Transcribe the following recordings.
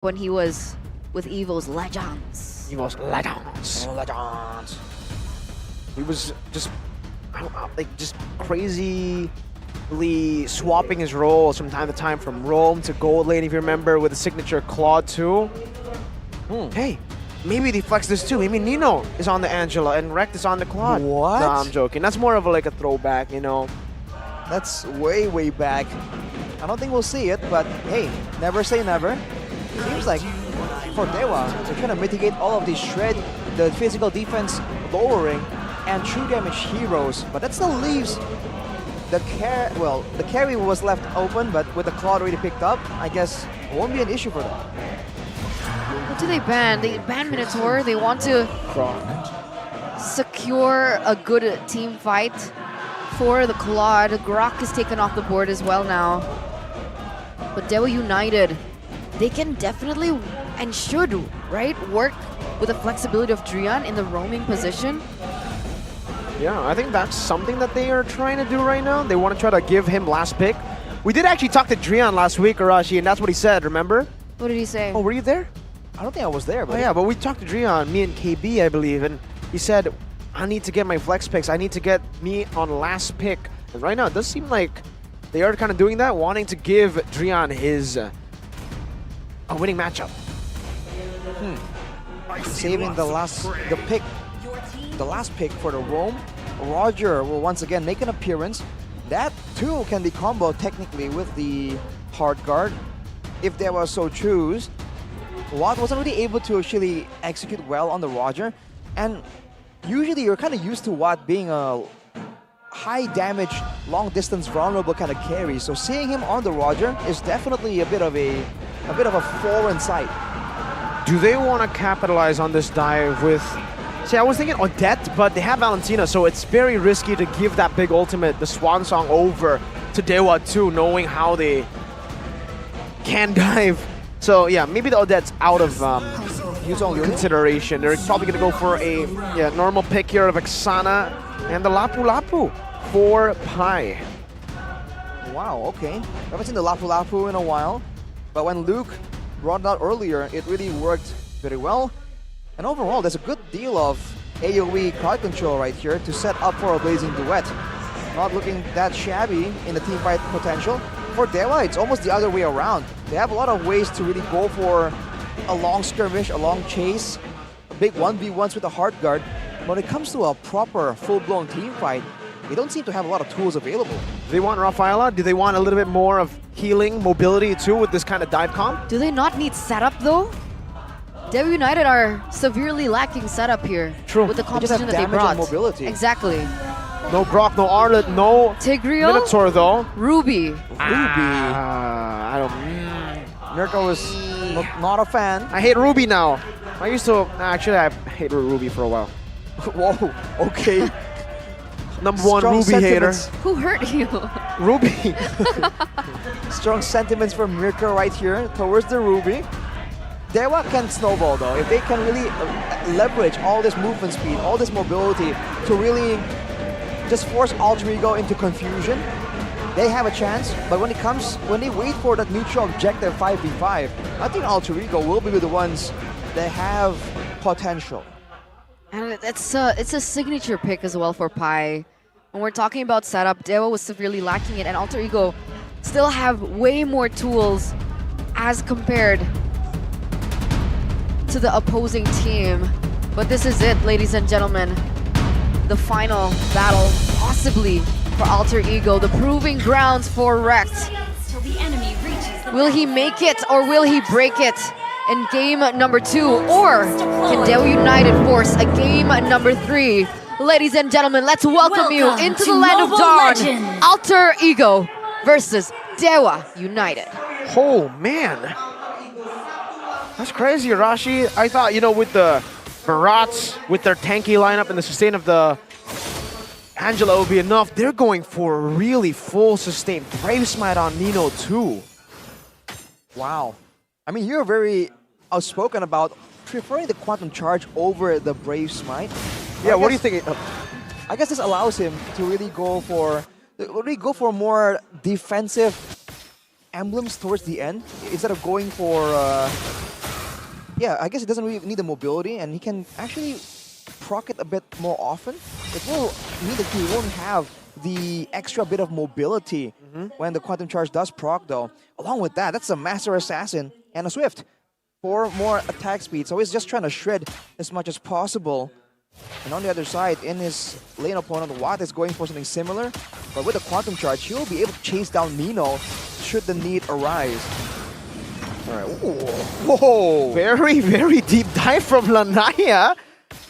when he was with Evil's Legends. Evil's Legends. Legends. He was just, I don't know, like just crazily swapping his roles from time to time from roam to gold lane, if you remember, with the signature Claw 2. Hey, maybe they flex this too. Maybe Nino is on the Angela and Rect is on the Claude. What? No, I'm joking. That's more of like a throwback, you know. That's way, way back. I don't think we'll see it, but hey, never say never. Seems like for Dewa, they're trying to mitigate all of these shred, the physical defense lowering, and true damage heroes, but that still leaves the carry was left open, but with the Claude already picked up, I guess it won't be an issue for them. What do they ban? They ban Minotaur. They want to secure a good team fight for the Claude. Grok is taken off the board as well now. But Dewa United, they can definitely and should, right, work with the flexibility of Drian in the roaming position. Yeah, I think that's something that they are trying to do right now. They want to try to give him last pick. We did actually talk to Drian last week, Arashi, and that's what he said, remember? What did he say? Oh, were you there? I don't think I was there, but Oh yeah, but we talked to Drian, me and KB, I believe, and he said, I need to get my flex picks. I need to get me on last pick. And right now, it does seem like they are kind of doing that, wanting to give Drian his a winning matchup. saving the last pick for the roam. Roger will once again make an appearance. That too can be comboed technically with the hard guard if they were so choose. Watt wasn't really able to actually execute well on the Roger, and usually you're kind of used to Watt being a high damage, long distance vulnerable kind of carry. So seeing him on the Roger is definitely a bit of a foreign sight. Do they want to capitalize on this dive with... See, I was thinking Odette, but they have Valentina, so it's very risky to give that big ultimate, the Swan Song, over to Dewa too, knowing how they can dive. So yeah, maybe the Odette's out of consideration. They're probably going to go for a normal pick here of Exana and the Lapu Lapu for Pi. Wow, okay. We haven't seen the Lapu Lapu in a while, but when Luke brought it out earlier, it really worked very well. And overall, there's a good deal of AoE crowd control right here to set up for a Blazing Duet. Not looking that shabby in the teamfight potential. For Dewa, it's almost the other way around. They have a lot of ways to really go for a long skirmish, a long chase, a big 1v1s with a hard guard. When it comes to a proper, full-blown teamfight, they don't seem to have a lot of tools available. Do they want Rafaela? Do they want a little bit more of healing, mobility too with this kind of dive comp? Do they not need setup though? Dewa United are severely lacking setup here. True. With the They just have composition that they damage brought. and mobility. Exactly. No Brock, no Arlet, no Tigreal, Minotaur though. Ruby. I don't... Mirko was not a fan. I hate Ruby now. I used to... Actually, I hated Ruby for a while. Whoa, okay. Number one Strong Ruby hater. sentiments. Who hurt you? Ruby. Strong sentiments from Mirko right here towards the Ruby. Dewa can snowball though. If they can really leverage all this movement speed, all this mobility to really just force Alter Ego into confusion, they have a chance. But when they wait for that neutral objective 5v5, I think Alter Ego will be the ones that have potential. And it's a signature pick as well for Pi. When we're talking about setup, Dewa was severely lacking it, and Alter Ego still have way more tools as compared to the opposing team. But this is it, ladies and gentlemen. The final battle, possibly for Alter Ego, the proving grounds for Rect. Will he make it or will he break it in game number 2? Or can Dewa United force a game number 3? Ladies and gentlemen, let's welcome you into the land of Dawn. Legends. Alter Ego versus Dewa United. Oh, man. That's crazy, Rashi. I thought, you know, with the Barats, with their tanky lineup and the sustain of the Angela would be enough. They're going for a really full sustain. Brave Smite on Nino, too. Wow. I mean, you're very outspoken about preferring the Quantum Charge over the Brave Smite. Yeah, what do you think? I guess this allows him to really go for more defensive emblems towards the end instead of going for... yeah, I guess it doesn't really need the mobility, and he can actually proc it a bit more often. It will mean that he won't have the extra bit of mobility when the Quantum Charge does proc, though. Along with that, that's a Master Assassin and a Swift for more attack speed. So he's just trying to shred as much as possible. And on the other side, in his lane opponent, Watt is going for something similar. But with the Quantum Charge, he will be able to chase down Nino should the need arise. All right. Whoa! Very, very deep dive from Lanaya.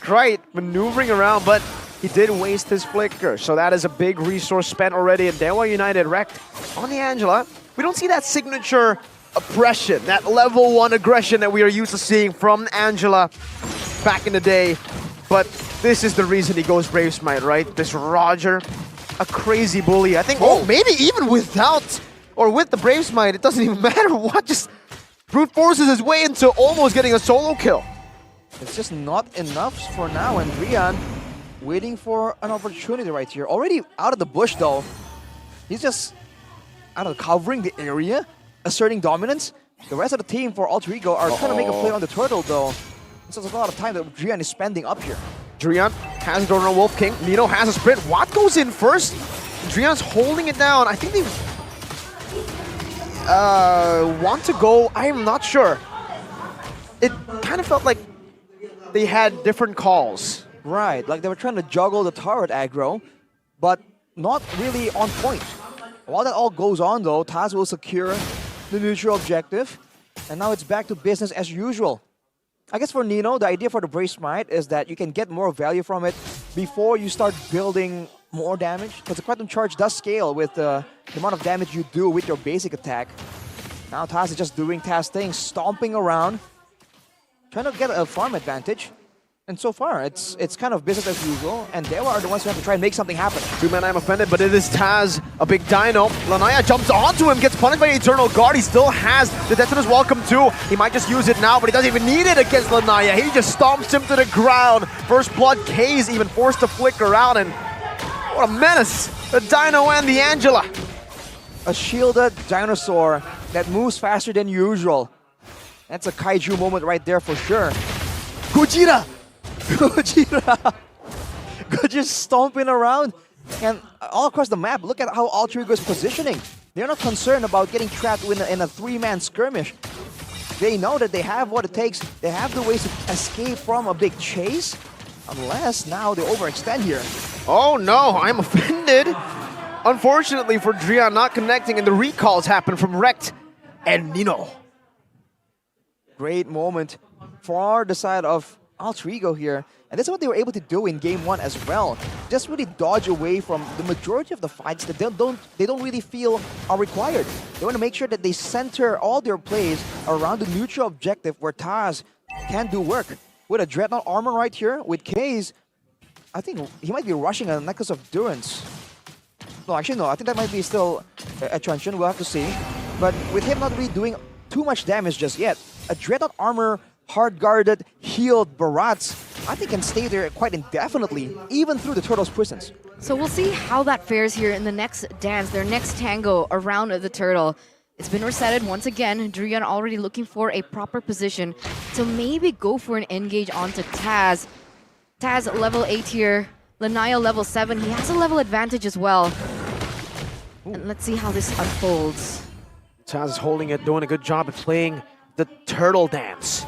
Right, maneuvering around, but he did waste his flicker. So that is a big resource spent already. And Dewa United wrecked on the Angela. We don't see that signature oppression, that level 1 aggression that we are used to seeing from Angela back in the day. But this is the reason he goes Brave Smite, right? This Roger, a crazy bully. I think, maybe even without, or with the Brave Smite, it doesn't even matter what, just brute forces his way into almost getting a solo kill. It's just not enough for now, and Rian waiting for an opportunity right here. Already out of the bush, though. He's just, I don't know, covering the area, asserting dominance. The rest of the team for Alter Ego are trying to make a play on the turtle, though. So there's a lot of time that Drian is spending up here. Drian has it on Wolf King. Nino has a sprint. Watt goes in first. Drian's holding it down. I think they want to go. I am not sure. It kind of felt like they had different calls. Right, like they were trying to juggle the turret aggro, but not really on point. While that all goes on, though, Taz will secure the neutral objective, and now it's back to business as usual. I guess for Nino, the idea for the Brave Smite is that you can get more value from it before you start building more damage, because the Quantum Charge does scale with the amount of damage you do with your basic attack. Now Taz is just doing Taz things, stomping around, trying to get a farm advantage. And so far, it's kind of business as usual, and Dewa are the ones who have to try and make something happen. 2-man, I'm offended, but it is Taz, a big dino. Lanaya jumps onto him, gets punished by Eternal Guard. He still has the Detonator's Welcome too. He might just use it now, but he doesn't even need it against Lanaya. He just stomps him to the ground. First Blood K's even forced to flicker out, and what a menace! The Dino and the Angela. A shielded dinosaur that moves faster than usual. That's a kaiju moment right there for sure. Gojira! Gojira! Just stomping around. And all across the map, look at how Alter Ego is positioning. They're not concerned about getting trapped in a 3-man skirmish. They know that they have what it takes. They have the ways to escape from a big chase. Unless now they overextend here. Oh no, I'm offended. Unfortunately for Drian not connecting, and the recalls happen from Rekt and Nino. Great moment for the side of Alter Ego here. And that's what they were able to do in Game 1 as well. Just really dodge away from the majority of the fights that they don't really feel are required. They want to make sure that they center all their plays around the neutral objective where Taz can do work. With a Dreadnought armor right here, with K's, I think he might be rushing a Necklace of Durance. No, actually no, I think that might be still a truncheon, we'll have to see. But with him not really doing too much damage just yet, a Dreadnought armor, hard-guarded, healed Barats, I think can stay there quite indefinitely, even through the Turtle's presence. So we'll see how that fares here in the next dance, their next tango around the Turtle. It's been resetted once again. Drian already looking for a proper position to maybe go for an engage onto Taz. Taz level 8 here, Lanaya level 7. He has a level advantage as well. And let's see how this unfolds. Taz is holding it, doing a good job at playing the turtle dance.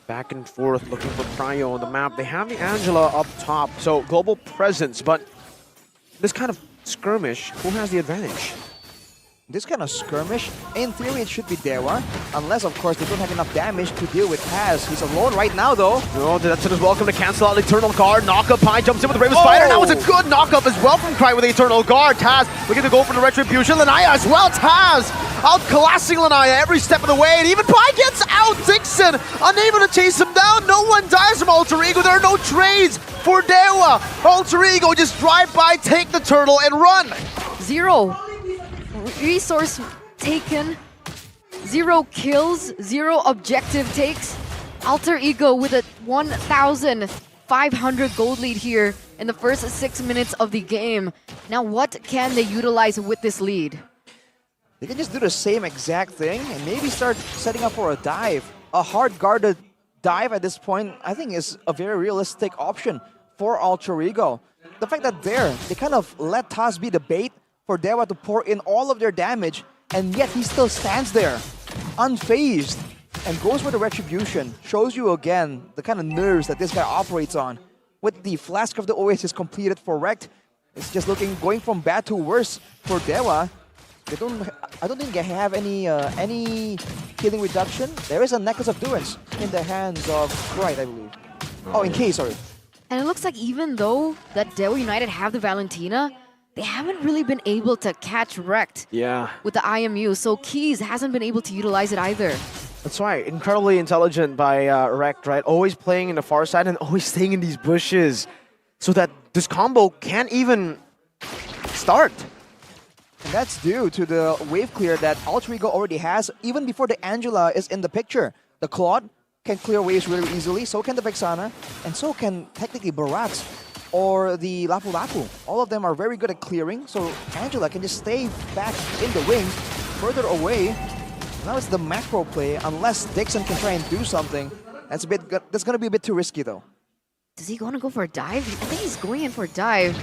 Back and forth, looking for Prio on the map. They have the Angela up top, so global presence, but this kind of skirmish, who has the advantage? This kind of skirmish, in theory it should be Dewa, unless of course they don't have enough damage to deal with Taz. He's alone right now though. No, that's his welcome to cancel out the Eternal Guard. Knockup, Pi jumps in with the Raven Spider. That was a good knockup as well from Cry with the Eternal Guard. Taz looking to go for the Retribution. Lanaya as well. Taz outclassing Lanaya every step of the way, and even Pi gets out. Dixon unable to chase him down. No one dies from Alter Ego. There are no trades for Dewa. Alter Ego just drive by, take the turtle, and run. 0 resource taken, 0 kills, 0 objective takes. Alter Ego with a 1,500 gold lead here in the first 6 minutes of the game. Now what can they utilize with this lead? they can just do the same exact thing and maybe start setting up for a dive. A hard-guarded dive at this point, I think, is a very realistic option for Alter Ego. The fact that they kind of let Taz be the bait for Dewa to pour in all of their damage, and yet he still stands there, unfazed, and goes for the Retribution. Shows you again the kind of nerves that this guy operates on. With the Flask of the Oasis completed for Rekt, it's just going from bad to worse for Dewa. I don't think they have any healing reduction. There is a Necklace of Durance in the hands of Bright, I believe. Oh, in case, sorry. And it looks like even though that Dewa United have the Valentina, they haven't really been able to catch Rekt with the IMU. So Keys hasn't been able to utilize it either. That's right. Incredibly intelligent by Rekt, right? Always playing in the far side and always staying in these bushes so that this combo can't even start. And that's due to the wave clear that Alter Ego already has, even before the Angela is in the picture. The Claude can clear waves really easily, so can the Vexana, and so can technically Barats or the Lapu Lapu. All of them are very good at clearing, so Angela can just stay back in the wings, further away. Now it's the macro play, unless Dixon can try and do something. That's going to be a bit too risky though. Does he want to go for a dive? I think he's going in for a dive.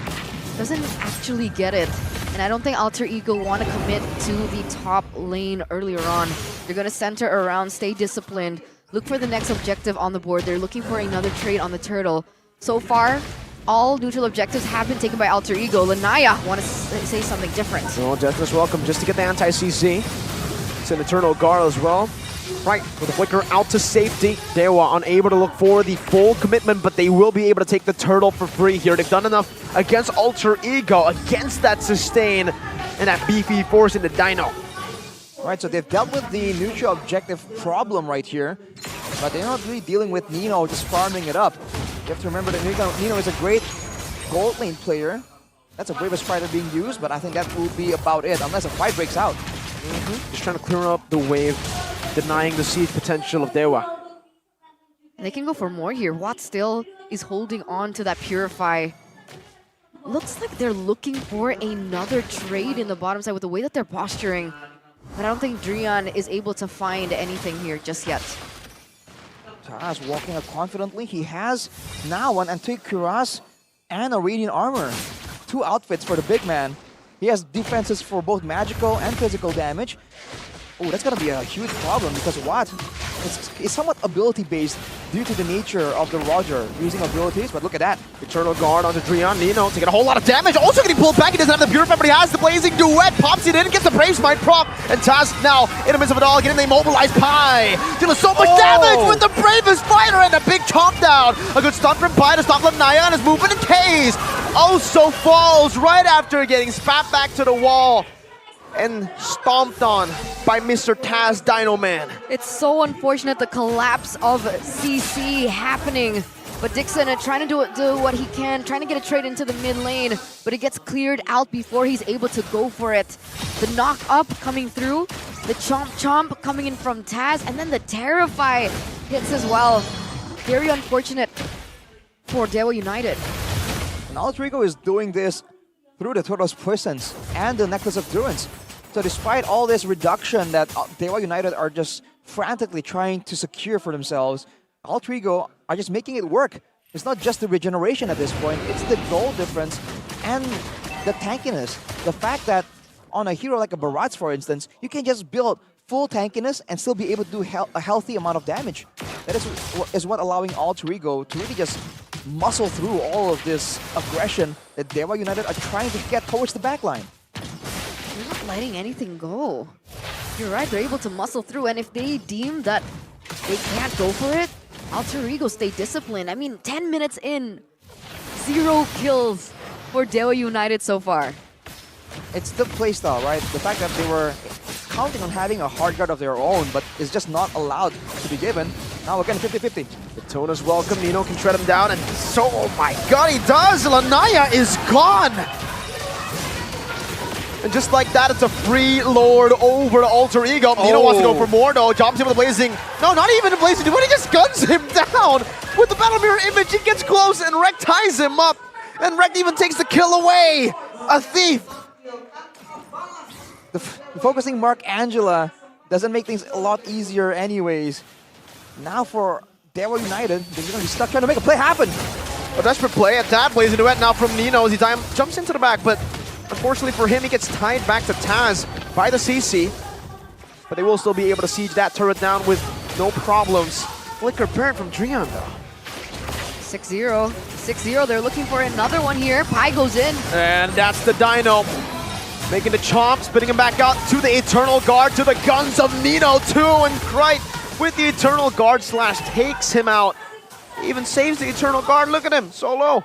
Doesn't actually get it. And I don't think Alter Ego want to commit to the top lane earlier on. They're going to center around, stay disciplined, look for the next objective on the board. They're looking for another trade on the turtle. So far, all neutral objectives have been taken by Alter Ego. Lanaya want to say something different. Oh, Deathless welcome just to get the anti-CC. It's an Eternal Guard as well. Right, with the flicker out to safety. Dewa unable to look for the full commitment, but they will be able to take the turtle for free here. They've done enough against Alter Ego, against that sustain and that beefy force in the Dino. Right, so they've dealt with the neutral objective problem right here, but they're not really dealing with Nino just farming it up. You have to remember that Nino is a great gold lane player. That's a Bravest Fighter being used, but I think that will be about it, unless a fight breaks out. Just trying to clear up the wave, denying the siege potential of Dewa. They can go for more here. Watt still is holding on to that Purify. Looks like they're looking for another trade in the bottom side with the way that they're posturing. But I don't think Drian is able to find anything here just yet. Taz walking up confidently. He has now an Antique Cuirass and a Radiant Armor. 2 outfits for the big man. He has defenses for both magical and physical damage. Oh, that's gonna be a huge problem because Watt is somewhat ability-based due to the nature of the Roger using abilities, but look at that. Eternal Guard onto Drian. Nino taking a whole lot of damage. Also getting pulled back. He doesn't have the Purify, but he has the Blazing Duet. Pops it in, gets the Brave Smite prop. And Taz now in the midst of it all, getting the Immobilized Pi. Dealing so much damage with the Bravest Fighter and a big chomp down. A good stun from Pi to stop Lanaya on his movement in case. Also falls right after getting spat back to the wall and stomped on by Mr. Taz Dino Man. It's so unfortunate, the collapse of CC happening. But Dixon trying to do what he can, trying to get a trade into the mid lane, but it gets cleared out before he's able to go for it. The knock up coming through, the chomp chomp coming in from Taz, and then the Terrify hits as well. Very unfortunate for Dewa United. And Alter Ego is doing this through the Turtle's Presence and the Necklace of Durance. So despite all this reduction that Dewa United are just frantically trying to secure for themselves, Alter Ego are just making it work. It's not just the regeneration at this point, it's the gold difference and the tankiness. The fact that on a hero like a Barats, for instance, you can just build full tankiness and still be able to do a healthy amount of damage. That is what allowing Alter Ego to really just muscle through all of this aggression that Dewa United are trying to get towards the backline. They're not letting anything go. You're right, they're able to muscle through, and if they deem that they can't go for it, Alter Ego stay disciplined. I mean, 10 minutes in, 0 kills for Dewa United so far. It's the playstyle, right? The fact that they were counting on having a hard guard of their own, but is just not allowed to be given. Now again, 50-50. The tone is welcome. Nino can shred him down, and so, oh my god, he does! Lanaya is gone! And just like that, it's a free lord over to Alter Ego. Nino wants to go for more though. Jumps in with a blazing. No, not even a blazing. But he just guns him down with the battle mirror image. He gets close and Rekt ties him up. And Rekt even takes the kill away. A thief. the focusing mark Angela doesn't make things a lot easier anyways. Now for Dewa United, they're going to be stuck trying to make a play happen. A desperate play at that, plays into it now from Nino as he jumps into the back, but unfortunately for him, he gets tied back to Taz by the CC. But they will still be able to siege that turret down with no problems. Flicker parent from Drian though. 6-0. 6-0. They're looking for another one here. Pi goes in. And that's the Dino. Making the chomp, spitting him back out to the Eternal Guard, to the guns of Nino too. And Krite with the Eternal Guard slash takes him out. Even saves the Eternal Guard. Look at him, solo.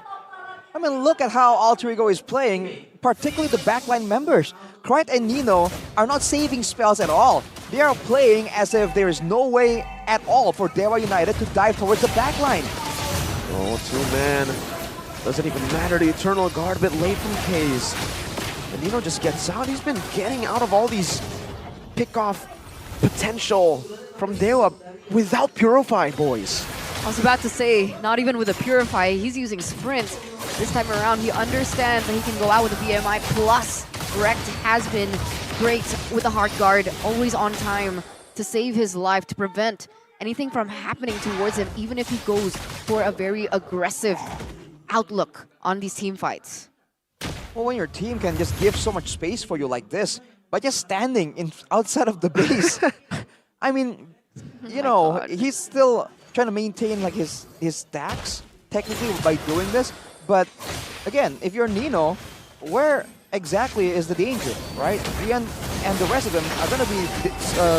I mean, look at how Alter Ego is playing, particularly the backline members. Krite and Nino are not saving spells at all. They are playing as if there is no way at all for Dewa United to dive towards the backline. Oh, two-man. Doesn't even matter. The Eternal Guard a bit late from K's. And Nino just gets out. He's been getting out of all these pick-off potential from Dewa without Purify, boys. I was about to say, not even with a Purify, he's using Sprint. This time around, he understands that he can go out with a BMI. Plus, Rekt has been great with the Hard Guard, always on time to save his life, to prevent anything from happening towards him, even if he goes for a very aggressive outlook on these team fights. Well, when your team can just give so much space for you like this, by just standing outside of the base, I mean, you know, he's still trying to maintain like his stacks technically by doing this. But again, if you're Nino, where exactly is the danger, right? Rian and the rest of them are going to be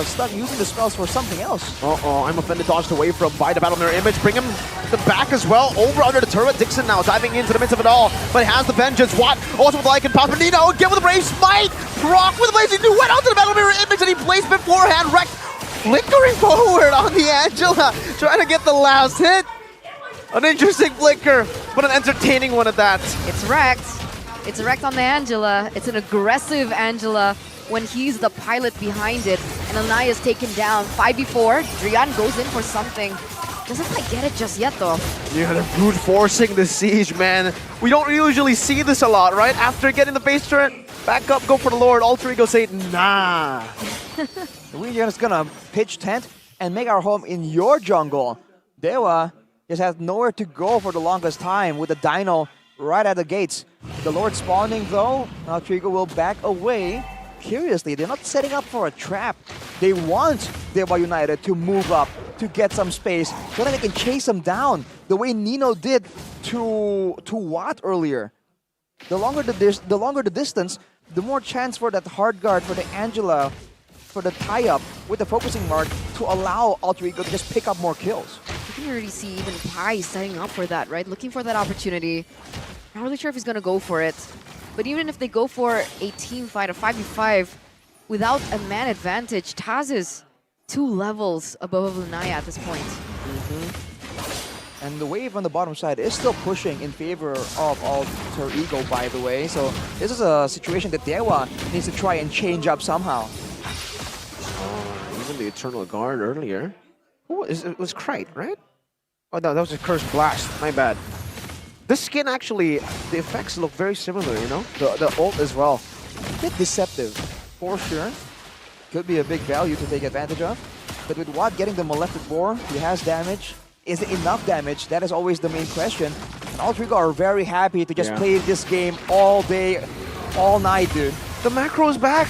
stuck using the spells for something else. Uh-oh, I'm offended, dodged away from by the Battle Mirror Image. Bring him the back as well, over under the turret. Dixon now diving into the midst of it all, but he has the Vengeance. Watt also with the Lycan Pop. Nino again with the Brave Smite. Proc with the Blazing New went out to the Battle Mirror Image and he placed beforehand. Rekt flickering forward on the Angela, trying to get the last hit. An interesting flicker, but an entertaining one at that. It's Rekt. It's Rekt on the Angela. It's an aggressive Angela when he's the pilot behind it. And Anaya's taken down. 5v4. Drian goes in for something. Doesn't quite get it just yet, though. Yeah, they're brute forcing the siege, man. We don't usually see this a lot, right? After getting the base turret, back up, go for the Lord. Alter Ego say, nah. We're just gonna pitch tent and make our home in your jungle. Dewa just has nowhere to go for the longest time with the Dino right at the gates. The Lord spawning though, now Trigo will back away. Curiously, they're not setting up for a trap. They want Dewa United to move up, to get some space, so that they can chase them down, the way Nino did to Watt earlier. The longer the distance, the more chance for that hard guard, for the Angela, for the tie-up with the focusing mark to allow Alter Ego to just pick up more kills. You can already see even Pi setting up for that, right? Looking for that opportunity. Not really sure if he's going to go for it. But even if they go for a team fight, a 5v5, without a man advantage, Taz is 2 levels above Lunaya at this point. And the wave on the bottom side is still pushing in favor of Alter Ego, by the way. So this is a situation that Dewa needs to try and change up somehow. Even the Eternal Guard earlier. It was Krite, right? Oh no, that was a Cursed Blast. My bad. This skin actually, the effects look very similar, you know? The ult as well. A bit deceptive, for sure. Could be a big value to take advantage of. But with Watt getting the Malefic Boar, he has damage. Is it enough damage? That is always the main question. And Alter Ego are very happy to just play this game all day, all night, dude. The macro's back.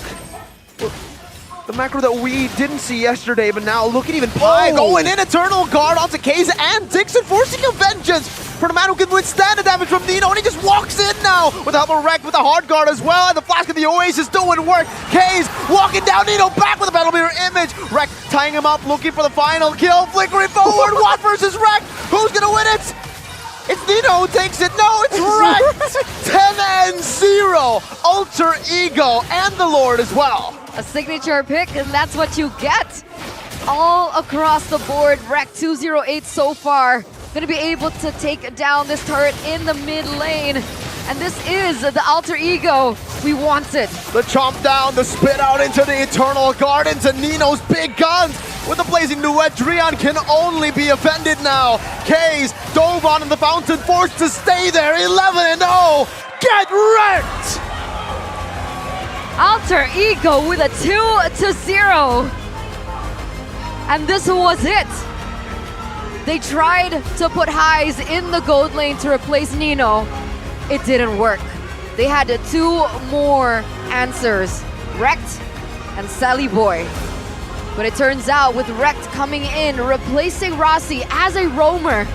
The macro that we didn't see yesterday, but now look at even Pi going in. Eternal Guard onto Kaze and Dixon, forcing a Vengeance for the man who can withstand the damage from Nino, and he just walks in now with the help of Rekt with the Hard Guard as well, and the Flask of the Oasis doing work. Kaze walking down Nino, back with the Battle Mirror Image. Rekt tying him up, looking for the final kill, flickering forward. Watt versus Rekt. Who's gonna win it? It's Nino who takes it. No, it's Rekt. 10-0. Alter Ego and the Lord as well. A signature pick, and that's what you get. All across the board, Rekt 208 so far. Gonna be able to take down this turret in the mid lane. And this is the Alter Ego we wanted. The chomp down, the spit out into the Eternal Guard, into Nino's big guns. With the Blazing Duet, Drian can only be offended now. Kaze dove on in the fountain, forced to stay there, 11-0. Get wrecked! Alter Ego with a 2-0. And this was it. They tried to put Highs in the gold lane to replace Nino. It didn't work. They had 2 more answers, Rekt and Sally Boy. But it turns out with Rekt coming in, replacing Rossi as a roamer,